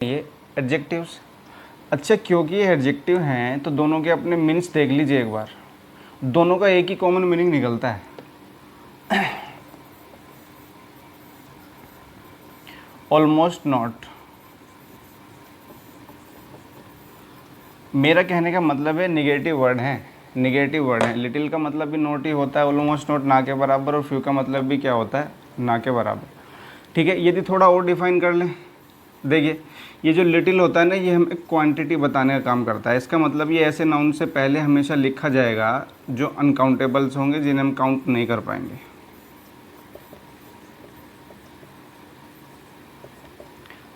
ये एडजेक्टिव्स। अच्छा, क्योंकि ये एडजेक्टिव हैं तो दोनों के अपने मीन्स देख लीजिए एक बार। दोनों का एक ही कॉमन मीनिंग निकलता है, ऑलमोस्ट नॉट। मेरा कहने का मतलब है निगेटिव वर्ड है, निगेटिव वर्ड है। लिटिल का मतलब भी नॉट ही होता है, ऑलमोस्ट नॉट ना के बराबर, और फ्यू का मतलब भी क्या होता है, ना के बराबर। ठीक है, यदि थोड़ा और डिफाइन कर लें, देखिए ये जो लिटिल होता है ना, ये हमें क्वांटिटी बताने का काम करता है। इसका मतलब ये ऐसे नाउन से पहले हमेशा लिखा जाएगा जो अनकाउंटेबल्स होंगे, जिन्हें हम काउंट नहीं कर पाएंगे।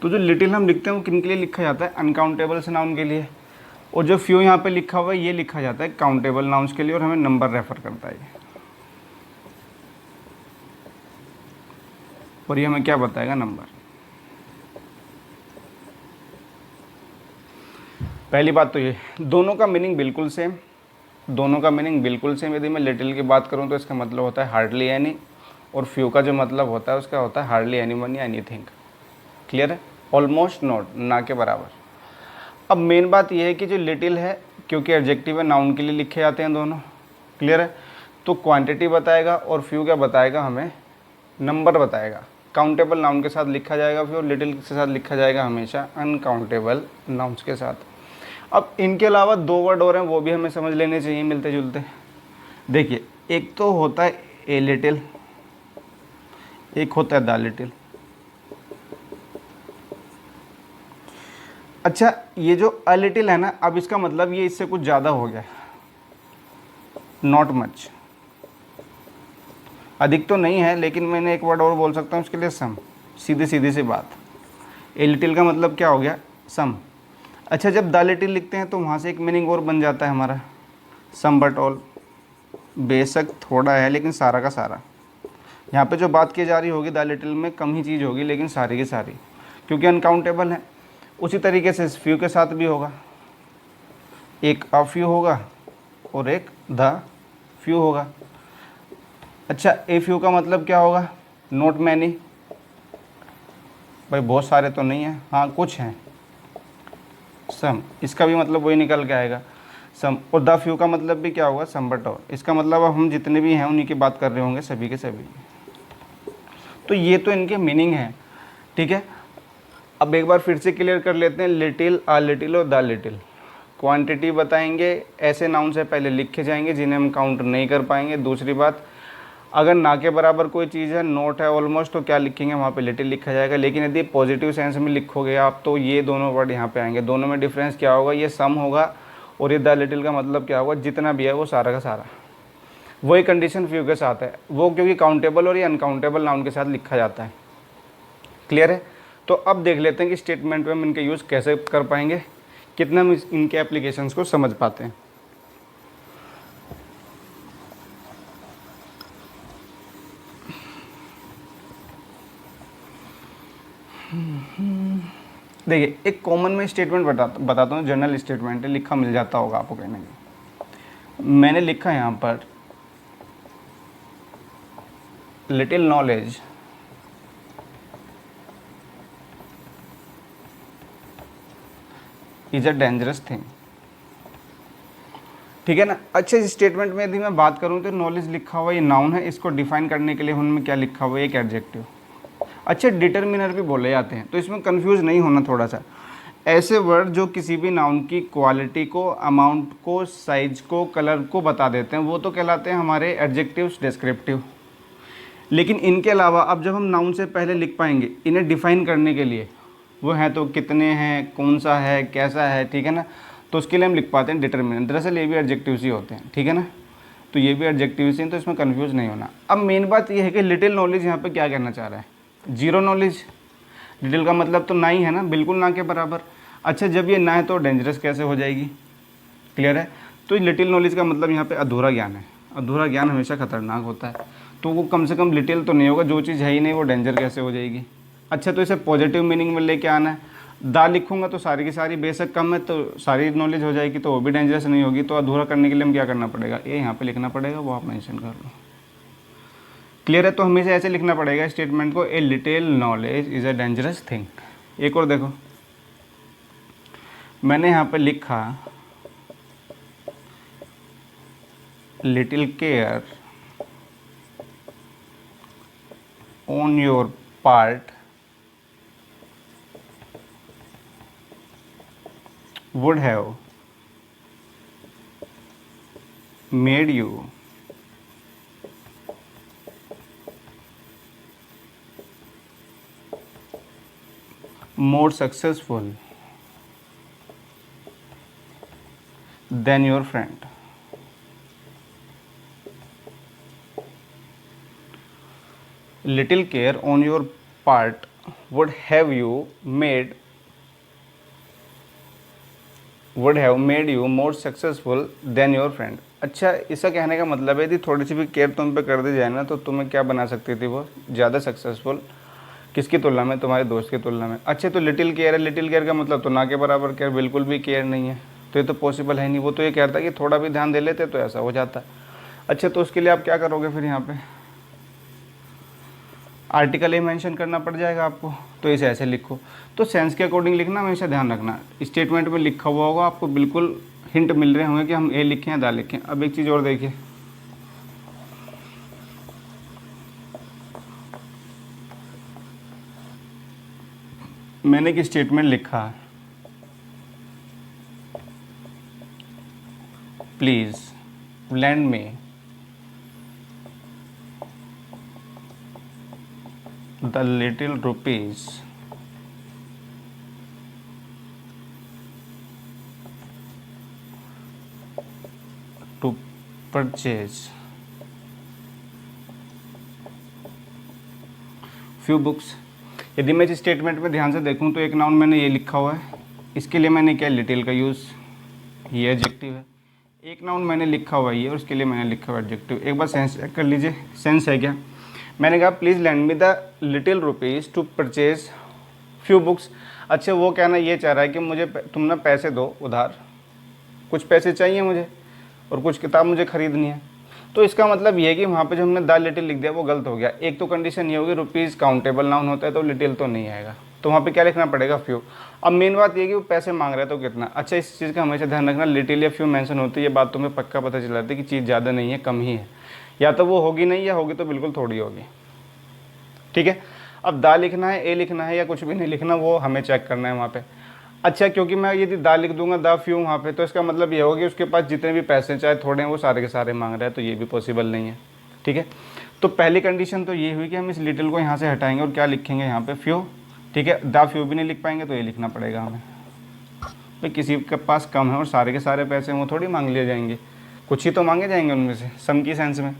तो जो लिटिल हम लिखते हैं वो किन के लिए लिखा जाता है, अनकाउंटेबल्स नाउन के लिए। और जो फ्यू यहाँ पे लिखा हुआ है ये लिखा जाता है काउंटेबल नाउन्स के लिए, और हमें नंबर रेफर करता है। और ये हमें क्या बताएगा, नंबर। पहली बात तो ये, दोनों का मीनिंग बिल्कुल सेम, दोनों का मीनिंग बिल्कुल सेम। यदि मैं लिटिल की बात करूँ तो इसका मतलब होता है हार्डली एनी, और फ्यू का जो मतलब होता है उसका होता है हार्डली एनी वन या एनीथिंग। क्लियर है, ऑलमोस्ट नॉट, ना के बराबर। अब मेन बात यह है कि जो लिटिल है, क्योंकि एडजेक्टिव है, नाउन के लिए लिखे जाते हैं दोनों। क्लियर है, तो क्वांटिटी बताएगा, और फ्यू क्या बताएगा, हमें नंबर बताएगा। काउंटेबल नाउन के साथ लिखा जाएगा फ्यू, लिटिल के साथ लिखा जाएगा हमेशा अनकाउंटेबल नाउन्स के साथ। अब इनके अलावा दो वर्ड और हैं, वो भी हमें समझ लेने चाहिए मिलते जुलते। देखिए, एक तो होता है ए लिटिल, एक होता है द लिटिल। अच्छा, ये जो अ लिटिल है ना, अब इसका मतलब ये इससे कुछ ज़्यादा हो गया, नॉट मच। अधिक तो नहीं है, लेकिन मैंने एक वर्ड और बोल सकता हूँ उसके लिए, सम। सीधी सीधी सी बात, ए लिटिल का मतलब क्या हो गया, सम। अच्छा, जब द लिटिल लिखते हैं तो वहाँ से एक मीनिंग और बन जाता है हमारा, सम बट ऑल। बेशक थोड़ा है लेकिन सारा का सारा। यहाँ पे जो बात की जा रही होगी द लिटिल में, कम ही चीज़ होगी लेकिन सारी की सारी, क्योंकि अनकाउंटेबल है। उसी तरीके से फ्यू के साथ भी होगा, एक अ फ्यू होगा और एक द फ्यू होगा। अच्छा, ए फ्यू का मतलब क्या होगा, नॉट मैनी। भाई बहुत सारे तो नहीं हैं, हाँ कुछ हैं। सम, इसका भी मतलब वही निकल के आएगा, सम। और द फ्यू का मतलब भी क्या होगा, सम बट ऑल। इसका मतलब अब हम जितने भी हैं उन्हीं की बात कर रहे होंगे, सभी के सभी। तो ये तो इनके मीनिंग हैं, ठीक है। अब एक बार फिर से क्लियर कर लेते हैं, लिटिल, अ लिटिल और द लिटिल। क्वांटिटी बताएंगे, ऐसे नाउन से पहले लिखे जाएंगे जिन्हें हम काउंट नहीं कर पाएंगे। दूसरी बात, अगर ना के बराबर कोई चीज़ है, नोट है, ऑलमोस्ट, तो क्या लिखेंगे, वहाँ पे लिटिल लिखा जाएगा। लेकिन यदि पॉजिटिव सेंस में लिखोगे आप तो ये दोनों वर्ड यहाँ पे आएंगे। दोनों में डिफरेंस क्या होगा, ये सम होगा, और ये द लिटिल का मतलब क्या होगा, जितना भी है वो सारा का सारा। वही कंडीशन फ्यू के साथ है, वो क्योंकि काउंटेबल और ये अनकाउंटेबल नाउन के साथ लिखा जाता है। क्लियर है, तो अब देख लेते हैं कि स्टेटमेंट में हम इनके यूज़ कैसे कर पाएंगे, कितना हम इनके एप्लीकेशंस को समझ पाते हैं। देखिए, एक कॉमन में स्टेटमेंट बताता हूँ, जनरल स्टेटमेंट है, लिखा मिल जाता होगा आपको कहीं ना कहीं। मैंने लिखा यहाँ पर, little knowledge is a dangerous thing. ठीक है ना। अच्छा, इस स्टेटमेंट में यदि मैं बात करूँ तो नॉलेज लिखा हुआ ये नाउन है, इसको डिफाइन करने के लिए उनमें क्या लिखा हुआ है, एक एडजेक्टिव। अच्छा, डिटर्मिनर भी बोले जाते हैं, तो इसमें कंफ्यूज नहीं होना थोड़ा सा। ऐसे वर्ड जो किसी भी नाउन की क्वालिटी को, अमाउंट को, साइज को, कलर को बता देते हैं, वो तो कहलाते हैं हमारे एडजेक्टिव्स, डिस्क्रिप्टिव। लेकिन इनके अलावा अब जब हम नाउन से पहले लिख पाएंगे इन्हें डिफाइन करने के लिए, वो हैं तो कितने हैं, कौन सा है, कैसा है, ठीक है ना, तो उसके लिए हम लिख पाते हैं डिटर्मिनेंट। दरअसल ये भी एडजेक्टिव्स ही होते हैं, ठीक है ना, तो ये भी एडजेक्टिव्स हैं, तो इसमें कंफ्यूज नहीं होना। अब मेन बात ये है कि लिटिल नॉलेज यहाँ पे क्या कहना चाह रहा है, जीरो नॉलेज। लिटिल का मतलब तो ना ही है ना, बिल्कुल ना के बराबर। अच्छा, जब ये ना है तो डेंजरस कैसे हो जाएगी। क्लियर है, तो लिटिल नॉलेज का मतलब यहाँ पे अधूरा ज्ञान है। अधूरा ज्ञान हमेशा खतरनाक होता है, तो वो कम से कम लिटिल तो नहीं होगा, जो चीज़ है ही नहीं वो डेंजर कैसे हो जाएगी। अच्छा, तो इसे पॉजिटिव मीनिंग में लेके आना है। दा लिखूंगा तो सारी की सारी बेशक कम है तो सारी नॉलेज हो जाएगी, तो वो भी डेंजरस नहीं होगी। तो अधूरा करने के लिए हम क्या करना पड़ेगा, ये यहाँ पे लिखना पड़ेगा, वो आप मेंशन कर लो। क्लियर है, तो हमेशा ऐसे लिखना पड़ेगा स्टेटमेंट को, a little knowledge is a dangerous thing. एक और देखो, मैंने यहाँ पे लिखा little care on your part would have made you more successful than your friend. Little care on your part would have made you more successful than your friend. अच्छा, इसका कहने का मतलब है यदि थोड़ी सी भी केयर तुम पे कर दी जाए ना तो तुम्हें क्या बना सकती थी वो ज़्यादा सक्सेसफुल, किसकी तुलना में? तुम्हारे दोस्त की तुलना में। अच्छा, तो लिटिल केयर है, लिटिल केयर का मतलब तो ना के बराबर केयर, बिल्कुल भी केयर नहीं है, तो ये तो पॉसिबल है नहीं। वो तो ये कहता है कि थोड़ा भी ध्यान दे लेते तो ऐसा हो जाता। अच्छा, तो उसके लिए आप क्या करोगे फिर? यहाँ पे आर्टिकल ही मेंशन करना पड़ जाएगा आपको, तो इसे ऐसे लिखो। तो सेंस के अकॉर्डिंग लिखना, हमेशा ध्यान रखना। स्टेटमेंट में लिखा हुआ होगा, आपको बिल्कुल हिंट मिल रहे होंगे कि हम ए लिखें या दा लिखें। अब एक चीज़ और देखिए, मैंने एक स्टेटमेंट लिखा, प्लीज़ लैंड में the little rupees to purchase few books। यदि मैं इस स्टेटमेंट में ध्यान से देखूं तो एक नाउन मैंने ये लिखा हुआ है, इसके लिए मैंने क्या लिटिल का यूज़, ये एडजेक्टिव है। एक नाउन मैंने लिखा हुआ है ये, और उसके लिए मैंने लिखा हुआ एडजेक्टिव। एक बार सेंस चेक कर लीजिए, सेंस है क्या? मैंने कहा please lend me the little rupees to purchase few books. अच्छा, वो कहना ये चाह रहा है कि मुझे तुम ना पैसे दो उधार, कुछ पैसे चाहिए मुझे और कुछ किताब मुझे ख़रीदनी है। तो इसका मतलब ये है कि वहाँ पे जो हमने द लिटिल लिख दिया वो गलत हो गया। एक तो कंडीशन ये होगी रुपीज़ काउंटेबल नाउन होता है तो लिटिल तो नहीं आएगा, तो वहाँ पे क्या लिखना पड़ेगा? फ्यू। अब मेन बात ये है कि वो पैसे मांग रहे हैं तो कितना। अच्छा, इस चीज़ का हमेशा ध्यान रखना, लिटिल या फ्यू मेंशन होती है, ये बात तुम्हें पक्का पता चल जाती है कि चीज़ ज़्यादा नहीं है, कम ही है। या तो वो होगी नहीं, या होगी तो बिल्कुल थोड़ी होगी। ठीक है, अब दा लिखना है, ए लिखना है, या कुछ भी नहीं लिखना, वो हमें चेक करना है वहाँ पे। अच्छा, क्योंकि मैं यदि दा लिख दूंगा दा फ्यू वहाँ पे, तो इसका मतलब ये होगा कि उसके पास जितने भी पैसे चाहे थोड़े हैं वो सारे के सारे मांग रहे हैं, तो ये भी पॉसिबल नहीं है। ठीक है, तो पहली कंडीशन तो ये हुई कि हम इस लिटिल को यहाँ से हटाएंगे और क्या लिखेंगे यहाँ पे? फ्यू। ठीक है, दा फ्यू भी नहीं लिख पाएंगे तो ये लिखना पड़ेगा हमें। भाई किसी के पास कम है और सारे के सारे पैसे वो थोड़ी मांग लिए जाएंगे, कुछ ही तो मांगे जाएंगे उनमें से, सम की सेंस में।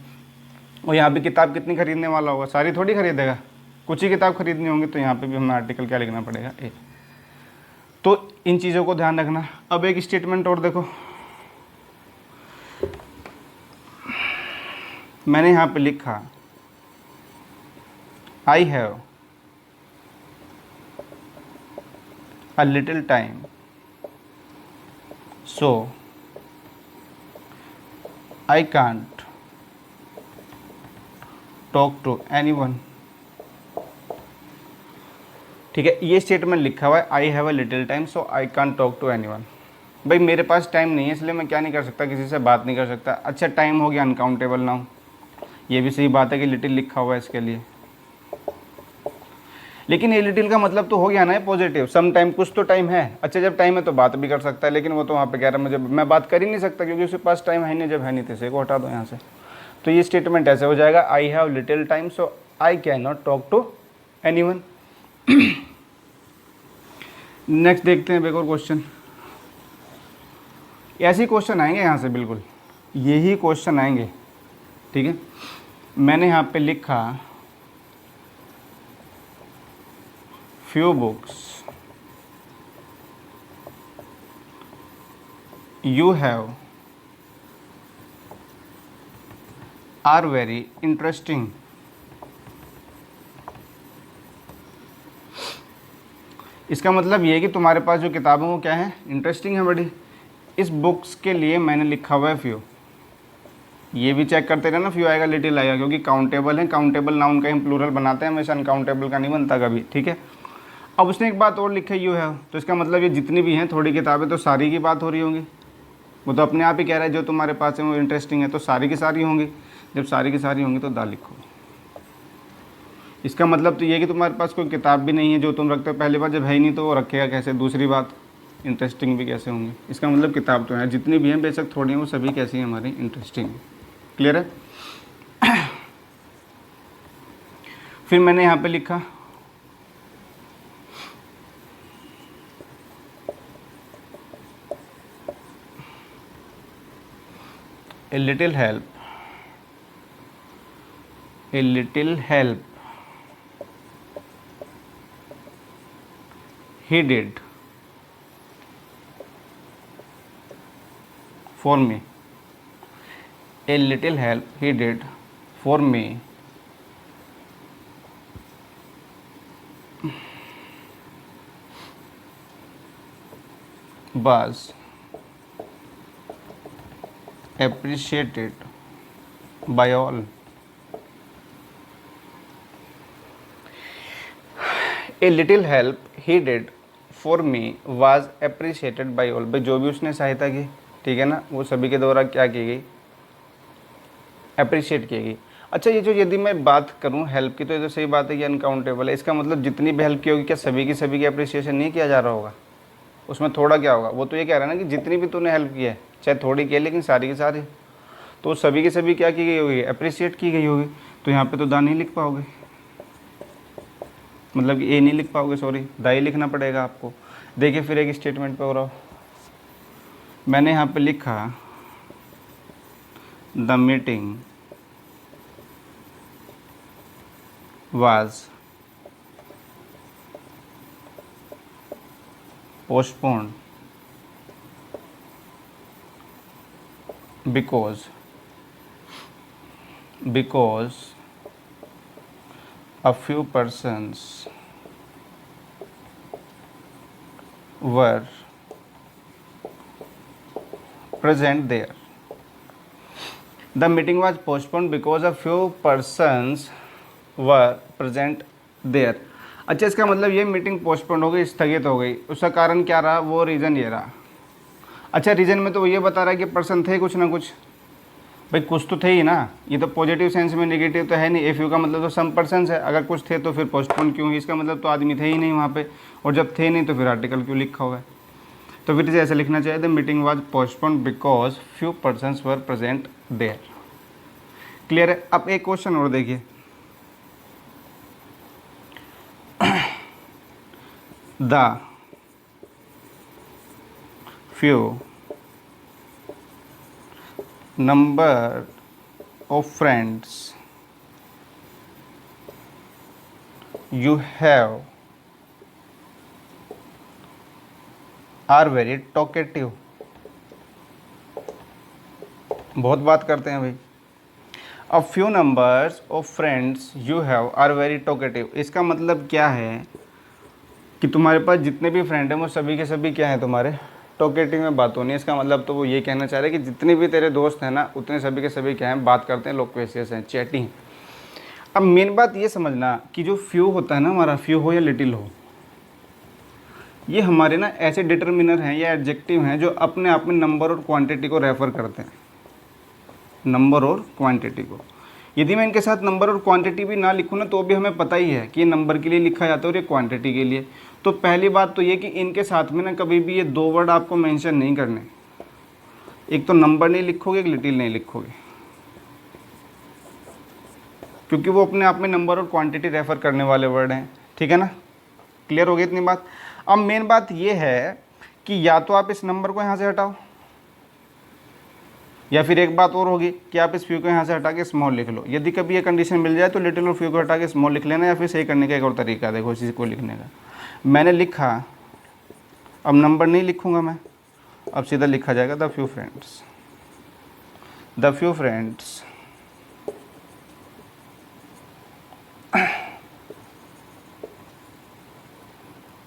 और यहाँ पे किताब कितनी खरीदने वाला होगा? सारी थोड़ी खरीदेगा, कुछ ही किताब खरीदनी होंगी, तो यहाँ पे भी हमें आर्टिकल क्या लिखना पड़ेगा? ए। तो इन चीज़ों को ध्यान रखना। अब एक स्टेटमेंट और देखो, मैंने यहाँ पे लिखा I have a little time so I can't talk to anyone. ठीक है, ये स्टेटमेंट लिखा हुआ है I have a little time so I can't talk to anyone. भाई मेरे पास टाइम नहीं है इसलिए मैं क्या नहीं कर सकता, किसी से बात नहीं कर सकता। अच्छा, टाइम हो गया अनकाउंटेबल नाउन, ये भी सही बात है कि लिटिल लिखा हुआ है इसके लिए, लेकिन ये लिटिल का मतलब तो हो गया ना पॉजिटिव, सम टाइम, कुछ तो टाइम है। अच्छा, जब टाइम है तो बात भी कर सकता है, लेकिन वो तो वहाँ पे कह रहा है मुझे, मैं बात कर ही नहीं सकता क्योंकि उसके पास टाइम है नहीं। जब है नहीं तो इसे को हटा दो यहाँ से। तो ये स्टेटमेंट ऐसे हो जाएगा I have little time so I can not talk to anyone. Next देखते हैं एक और क्वेश्चन। ऐसे क्वेश्चन आएंगे यहाँ से, बिल्कुल यही क्वेश्चन आएंगे। ठीक है, मैंने यहाँ पे लिखा few books you have are very interesting। इसका मतलब ये है कि तुम्हारे पास जो किताबें वो क्या है? इंटरेस्टिंग है बड़ी। इस बुक्स के लिए मैंने लिखा हुआ है फ्यू। ये भी चेक करते रहना, फ्यू आएगा लिटिल आएगा, क्योंकि काउंटेबल है, काउंटेबल नाउन का हम प्लूरल बनाते हैं हमेशा, अनकाउंटेबल का नहीं बनता कभी। ठीक है, अब उसने एक बात और लिखी यू है, तो इसका मतलब ये जितनी भी हैं थोड़ी किताबें तो सारी की बात हो रही होंगी। वो तो अपने आप ही कह रहा है जो तुम्हारे पास है वो इंटरेस्टिंग है, तो सारी की सारी होंगी। जब सारी की सारी होंगी तो दा लिखो। इसका मतलब तो ये कि तुम्हारे पास कोई किताब भी नहीं है जो तुम रखते हो। पहली बार जब है ही नहीं तो वो रखेगा कैसे, दूसरी बात इंटरेस्टिंग भी कैसे होंगी। इसका मतलब किताब तो है, जितनी भी हैं बेशक थोड़ी हैं, वो सभी कैसी हैं हमारी इंटरेस्टिंग है। क्लियर है। फिर मैंने यहाँ पे लिखा a little help he did for me, a little help he did for me was appreciated by all. A little help he did for me was appreciated by all। भाई जो भी उसने सहायता की, ठीक है ना, वो सभी के द्वारा क्या की गई, अप्रिशिएट की गई। अच्छा, ये जो यदि मैं बात करूँ हेल्प की, तो ये तो सही बात है कि अनकाउंटेबल है। इसका मतलब जितनी भी हेल्प की होगी, क्या सभी की अप्रिसिएशन नहीं किया जा रहा होगा? उसमें थोड़ा क्या होगा, वो तो ये कह रहा है ना कि जितनी भी तूने हेल्प की है, चाहे थोड़ी की है लेकिन सारी की सारी, तो सभी की सभी क्या की गई होगी, अप्रिशिएट की गई होगी। तो यहाँ पे तो दा नहीं लिख पाओगे, मतलब कि ए नहीं लिख पाओगे, सॉरी दा ही लिखना पड़ेगा आपको। देखिए फिर एक स्टेटमेंट पे हो रहा हो, मैंने यहाँ पे लिखा the meeting was postponed because a few persons were present there। The meeting was postponed because a few persons were present there। अच्छा, इसका मतलब ये मीटिंग पोस्टपोन हो गई, स्थगित हो गई, उसका कारण क्या रहा, वो रीज़न ये रहा। अच्छा, रीज़न में तो वो ये बता रहा है कि पर्सन थे कुछ ना कुछ, भाई कुछ तो थे ही ना, ये तो पॉजिटिव सेंस में, नेगेटिव तो है नहीं। ए फ्यू का मतलब तो सम पर्सन्स है, अगर कुछ थे तो फिर पोस्टपोन क्यों हुई, इसका मतलब तो आदमी थे ही नहीं वहाँ पे, और जब थे नहीं तो फिर आर्टिकल क्यों लिखा हुआ है। तो फिर ऐसा लिखना चाहिए, the meeting was postpone because few persons were present there. Clear है। अब एक क्वेश्चन और देखिए, the few number of friends you have are very talkative। बहुत बात करते हैं भाई। A few numbers of friends you have are very talkative। इसका मतलब क्या है कि तुम्हारे पास जितने भी फ्रेंड हैं वो सभी के सभी क्या हैं, तुम्हारे टॉकेटिव में बात होनी है। इसका मतलब तो वो ये कहना चाह रहे हैं कि जितने भी तेरे दोस्त हैं ना, उतने सभी के सभी क्या हैं, बात करते हैं, लोक्वेशियस हैं, चैटिंग। अब मेन बात ये समझना कि जो फ्यू होता है ना हमारा, फ्यू हो या लिटिल हो, ये हमारे ना ऐसे डिटर्मिनर हैं या एडजेक्टिव हैं जो अपने आप में नंबर और क्वांटिटी को रेफ़र करते हैं, नंबर और क्वांटिटी को। यदि मैं इनके साथ नंबर और क्वांटिटी भी ना लिखूँ ना, तो भी हमें पता ही है कि ये नंबर के लिए लिखा जाता है और ये क्वांटिटी के लिए। तो पहली बात तो ये कि इनके साथ में ना कभी भी ये दो वर्ड आपको मेंशन नहीं करने, एक तो नंबर नहीं लिखोगे, एक लिटिल नहीं लिखोगे, क्योंकि वो अपने आप में नंबर और क्वांटिटी रेफ़र करने वाले वर्ड हैं। ठीक है ना, क्लियर हो गई इतनी बात। अब मेन बात ये है कि या तो आप इस नंबर को यहाँ से हटाओ, या फिर एक बात और होगी कि आप इस फ्यू को यहाँ से हटा के स्मॉल लिख लो। यदि कभी ये कंडीशन मिल जाए तो लिटिल और फ्यू को हटा के स्मॉल लिख लेना, या फिर सही करने का एक और तरीका देखो इसी को लिखने का। मैंने लिखा, अब नंबर नहीं लिखूँगा मैं, अब सीधा लिखा जाएगा the few friends. The few friends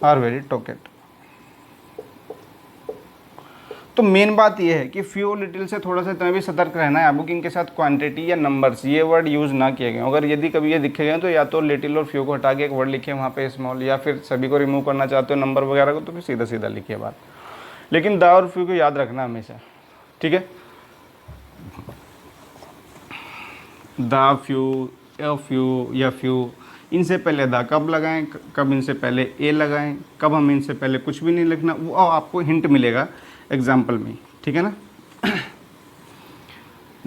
are very talkative. तो मेन बात ये है कि फ्यू लिटिल से थोड़ा सा इतना भी सतर्क रहना है आपको कि इनके साथ क्वांटिटी या नंबर्स ये वर्ड यूज़ ना किए गए। अगर यदि कभी ये दिखे गए तो या तो लिटिल और फ्यू को हटा के एक वर्ड लिखिए वहाँ पे स्मॉल, या फिर सभी को रिमूव करना चाहते हो नंबर वगैरह को तो फिर सीधा सीधा लिखिए बात। लेकिन द और फ्यू को याद रखना हमेशा, ठीक है। द, फ्यू, अ फ्यू या फ्यू, इनसे पहले द कब लगाएं, कब इनसे पहले ए लगाएं, कब हम इनसे पहले कुछ भी नहीं लिखना, वो आपको हिंट मिलेगा एग्जाम्पल में, ठीक है ना।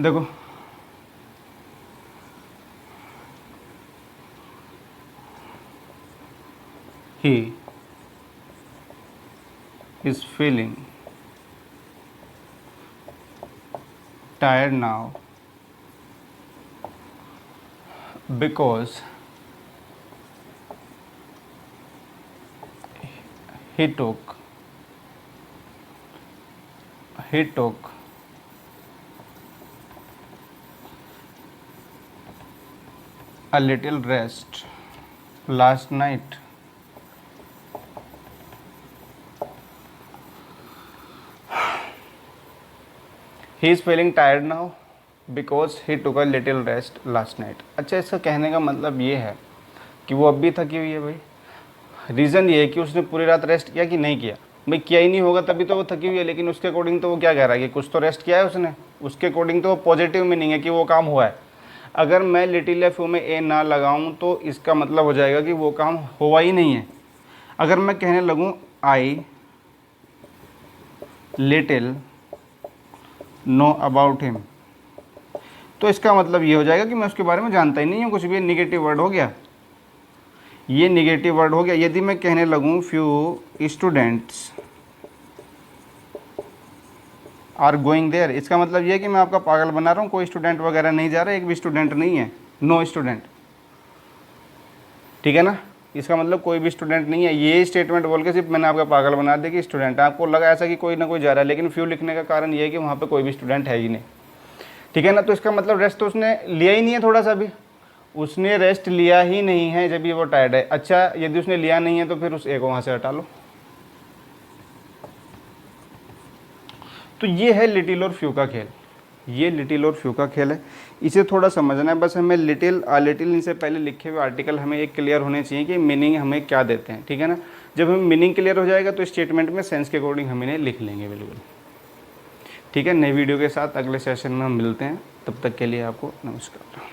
देखो he is feeling tired now because he took a little rest last night. He is feeling tired now because he took a little rest last night. अच्छा, इसका कहने का मतलब ये है कि वो अब भी थकी हुई है भाई। रीज़न ये है कि उसने पूरी रात रेस्ट किया कि नहीं किया। भाई किया ही नहीं होगा तभी तो वो थकी हुई है, लेकिन उसके अकॉर्डिंग तो वो क्या कह रहा है कि कुछ तो रेस्ट किया है उसने। उसके अकॉर्डिंग तो वो पॉजिटिव मीनिंग है कि वो काम हुआ है। अगर मैं लिटिल या फ्यू में ए ना लगाऊं तो इसका मतलब हो जाएगा कि वो काम हुआ ही नहीं है। अगर मैं कहने लगूं I little know about him तो इसका मतलब ये हो जाएगा कि मैं उसके बारे में जानता ही नहीं हूँ कुछ भी। निगेटिव वर्ड हो गया, ये निगेटिव वर्ड हो गया। यदि मैं कहने लगूं few students are going there, इसका मतलब ये है कि मैं आपका पागल बना रहा हूँ, कोई स्टूडेंट वगैरह नहीं जा रहा, एक भी स्टूडेंट नहीं है, नो स्टूडेंट, ठीक है ना। इसका मतलब कोई भी स्टूडेंट नहीं है। ये स्टेटमेंट बोल के सिर्फ मैंने आपका पागल बना दिया कि स्टूडेंट है। आपको लगा ऐसा कि कोई ना कोई जा रहा है, लेकिन फ्यू लिखने का कारण ये है कि वहाँ पे कोई भी स्टूडेंट है ही नहीं, ठीक है ना। तो इसका मतलब रेस्ट तो उसने लिया ही नहीं है, थोड़ा सा भी उसने रेस्ट लिया ही नहीं है जब ये वो टायर्ड है। अच्छा, यदि उसने लिया नहीं है तो फिर उस ए को वहाँ से हटा लो। तो ये है लिटिल और फ्यू का खेल, ये लिटिल और फ्यू का खेल है। इसे थोड़ा समझना है बस हमें। लिटिल लिटिल इनसे पहले लिखे हुए आर्टिकल हमें एक क्लियर होने चाहिए कि मीनिंग हमें क्या देते हैं, ठीक है ना। जब हमें मीनिंग क्लियर हो जाएगा तो स्टेटमेंट में सेंस के अकॉर्डिंग हम इन्हें लिख लेंगे बिल्कुल, ठीक है। नई वीडियो के साथ अगले सेशन में हम मिलते हैं, तब तक के लिए आपको नमस्कार।